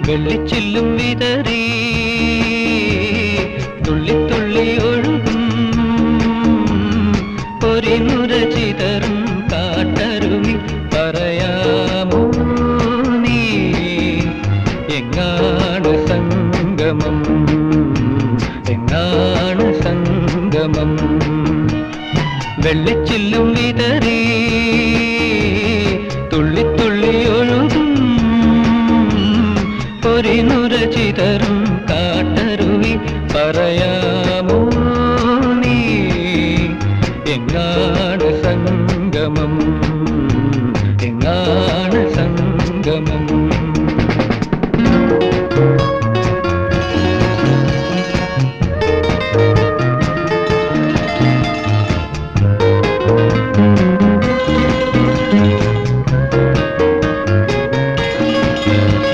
വെള്ളിച്ചില്ലും വിതറി തുള്ളി തുള്ളി ഒഴുകും പൊരിനുര ചിതറും കാട്ടരുവി പറയാമോ നീ എങ്ങാണ് സംഗമം എങ്ങാണ് സംഗമം വെള്ളിച്ചില്ലും വിതറി തുള്ളി തുള്ളി ഒഴുകും പൊരിനുര ചിതറും കാട്ടരുവി പറയാ